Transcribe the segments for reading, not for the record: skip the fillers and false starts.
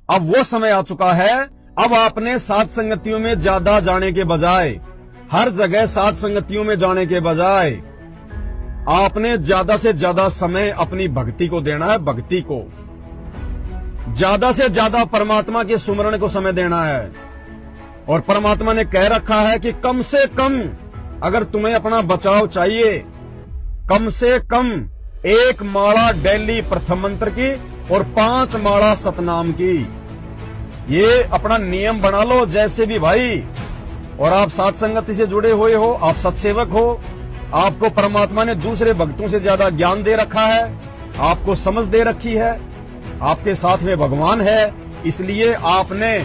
अब वो समय आ चुका है। अब आपने सात संगतियों में ज्यादा जाने के बजाय, हर जगह सात संगतियों में जाने के बजाय, आपने ज्यादा से ज्यादा समय अपनी भक्ति को देना है। भक्ति को ज्यादा से ज्यादा परमात्मा के सुमरण को समय देना है। और परमात्मा ने कह रखा है कि कम से कम अगर तुम्हें अपना बचाव चाहिए, कम से कम 1 माला डेली प्रथम मंत्र की और 5 माला सतनाम की, ये अपना नियम बना लो जैसे भी भाई। और आप सात संगति से जुड़े हुए हो, आप सत्सेवक हो, आपको परमात्मा ने दूसरे भक्तों से ज्यादा ज्ञान दे रखा है, आपको समझ दे रखी है, आपके साथ में भगवान है। इसलिए आपने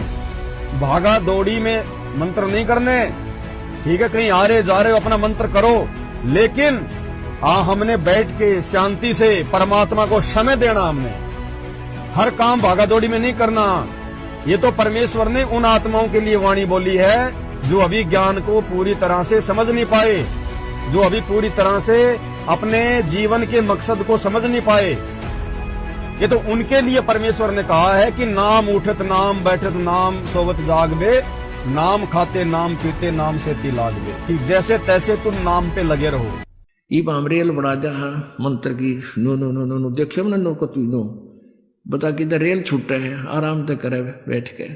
भागा दौड़ी में मंत्र नहीं करने, ठीक है, कहीं आ रहे जा रहे हो अपना मंत्र करो, लेकिन हमने बैठ के शांति से परमात्मा को समय देना। हमने हर काम भागा दौड़ी में नहीं करना। ये तो परमेश्वर ने उन आत्माओं के लिए वाणी बोली है जो अभी ज्ञान को पूरी तरह से समझ नहीं पाए, जो अभी पूरी तरह से अपने जीवन के मकसद को समझ नहीं पाए। ये तो उनके लिए परमेश्वर ने कहा है कि नाम उठत नाम बैठत नाम सोवत जागबे, नाम खाते नाम पीते नाम से ती लागबे, कि जैसे तैसे तुम नाम पे लगे रहो। इब हम रेल बना दिया मंत्र की no no no no no देखियो ना नो को तीनो बता कि रेल छूटे है, आराम से करे बैठ के,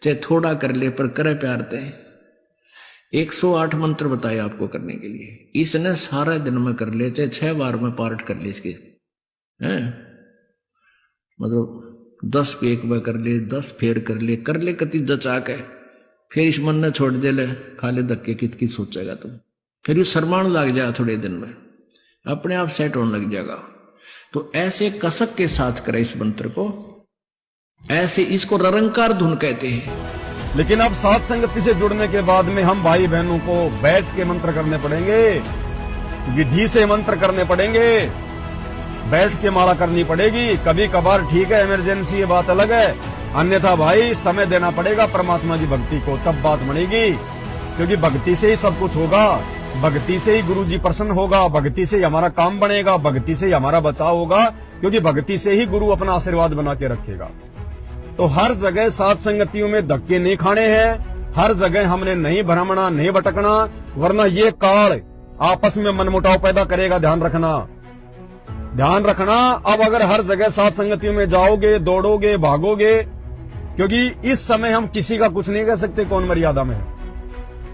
चाहे थोड़ा कर ले पर करे प्यार ते। 108 मंत्र बताए आपको करने के लिए, इसने सारा दिन में कर ले, चाहे 6 बार में पार्ट कर ले इसके, हैं मतलब 10 पे एक बार कर ले, 10 फेर कर ले कति जचा के, फिर इस मन ने छोड़ दे ले, खाले धक्के कित सोचेगा तुम, फिर शर्माण लग जाएगा, थोड़े दिन में अपने आप सेट होने लग जाएगा। तो ऐसे कसक के साथ करे इस मंत्र को, ऐसे इसको निरंकार धुन कहते हैं। लेकिन अब सात संगति से जुड़ने के बाद में हम भाई बहनों को बैठ के मंत्र करने पड़ेंगे, विधि से मंत्र करने पड़ेंगे, बैठ के माला करनी पड़ेगी। कभी कभार ठीक है, इमरजेंसी, ये बात अलग है, अन्यथा भाई समय देना पड़ेगा परमात्मा की भक्ति को, तब बात बनेगी। क्योंकि भक्ति से ही सब कुछ होगा, भक्ति से ही गुरु जी प्रसन्न होगा, भक्ति से ही हमारा काम बनेगा, भक्ति से ही हमारा बचाव होगा, क्योंकि भक्ति से ही गुरु अपना आशीर्वाद बना के रखेगा। तो हर जगह सात संगतियों में धक्के नहीं खाने हैं, हर जगह हमने नहीं भ्रमणा, नहीं भटकना, वरना ये काल आपस में मनमुटाव पैदा करेगा। ध्यान रखना। अब अगर हर जगह सात संगतियों में जाओगे, दौड़ोगे, भागोगे, क्योंकि इस समय हम किसी का कुछ नहीं कह सकते कौन मर्यादा में है।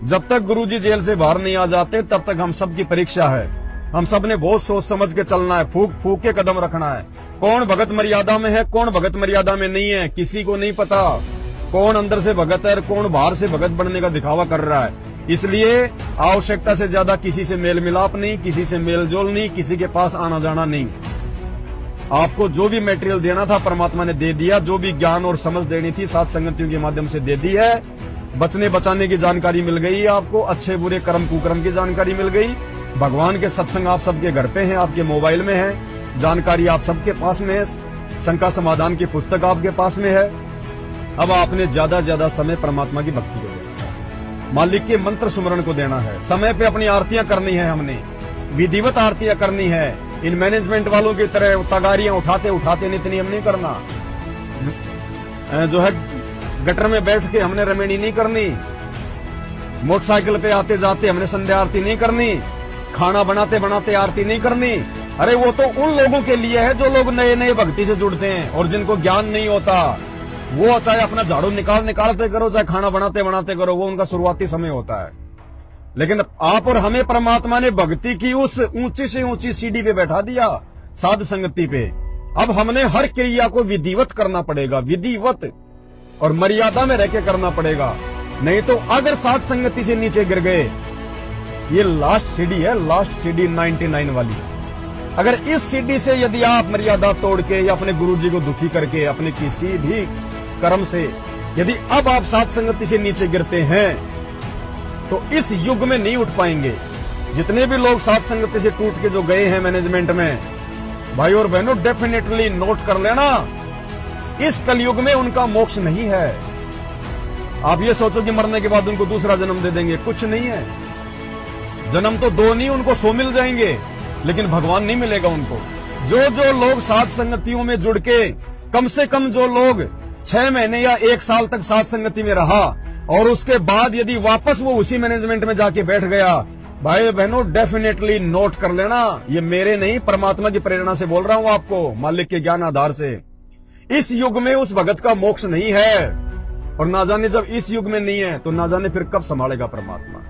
जब तक गुरुजी जेल से बाहर नहीं आ जाते तब तक हम सब की परीक्षा है। हम सब ने बहुत सोच समझ के चलना है, फूक फूक के कदम रखना है। कौन भगत मर्यादा में है, कौन भगत मर्यादा में नहीं है, किसी को नहीं पता। कौन अंदर से भगत है, कौन बाहर से भगत बनने का दिखावा कर रहा है। इसलिए आवश्यकता से ज्यादा किसी से मेल मिलाप नहीं, किसी से मेल जोल नहीं, किसी के पास आना जाना नहीं। आपको जो भी मटेरियल देना था परमात्मा ने दे दिया, जो भी ज्ञान और समझ देनी थी सात संगतियों के माध्यम से दे दी है। बचने बचाने की जानकारी मिल गई, आपको अच्छे बुरे कर्म कुकर्म की जानकारी मिल गई। भगवान के सत्संग आप सबके घर पे हैं, आपके मोबाइल में है, जानकारी आप सबके पास में है, शंका समाधान की पुस्तक आपके पास में है। अब आपने ज्यादा समय परमात्मा की भक्ति को देना है, मालिक के मंत्र सुमरण को देना है, समय पे अपनी आरतियां करनी है, हमने विधिवत आरतियां करनी है। इन मैनेजमेंट वालों की तरह तगारियां उठाते नित्य नियम नहीं करना, जो है गटर में बैठ के हमने रमेणी नहीं करनी, मोटरसाइकिल पे आते जाते हमने संध्या आरती नहीं करनी, खाना बनाते बनाते आरती नहीं करनी। अरे वो तो उन लोगों के लिए है जो लोग नए नए भक्ति से जुड़ते हैं और जिनको ज्ञान नहीं होता। वो चाहे अपना झाड़ू निकालते करो, चाहे खाना बनाते बनाते करो, वो उनका शुरुआती समय होता है। लेकिन आप और हमें परमात्मा ने भक्ति की उस ऊंची से ऊंची सीढ़ी पे बैठा दिया, साध संगति पे। अब हमने हर क्रिया को विधिवत करना पड़ेगा, विधिवत और मर्यादा में रहकर करना पड़ेगा। नहीं तो अगर सात संगति से नीचे गिर गए, ये लास्ट सीढ़ी है, लास्ट सीढ़ी 99 वाली। अगर इस सीढ़ी से यदि आप मर्यादा तोड़ के या अपने गुरुजी को दुखी करके अपने किसी भी कर्म से यदि अब आप सात संगति से नीचे गिरते हैं तो इस युग में नहीं उठ पाएंगे। जितने भी लोग सात संगति से टूट के जो गए हैं मैनेजमेंट में, भाई और बहनों डेफिनेटली नोट कर लेना, इस कलयुग में उनका मोक्ष नहीं है। आप ये सोचो कि मरने के बाद उनको दूसरा जन्म दे देंगे, कुछ नहीं है। जन्म तो 2 नहीं, उनको 100 मिल जाएंगे, लेकिन भगवान नहीं मिलेगा उनको। जो लोग सात संगतियों में जुड़ के, कम से कम जो लोग 6 महीने या 1 साल तक साथ संगति में रहा और उसके बाद यदि वापस वो उसी मैनेजमेंट में जाके बैठ गया, भाई बहनों डेफिनेटली नोट कर लेना, ये मेरे नहीं परमात्मा की प्रेरणा से बोल रहा हूं आपको, मालिक के ज्ञान आधार से। इस युग में उस भगत का मोक्ष नहीं है, और ना जाने जब इस युग में नहीं है तो ना जाने फिर कब संभालेगा परमात्मा।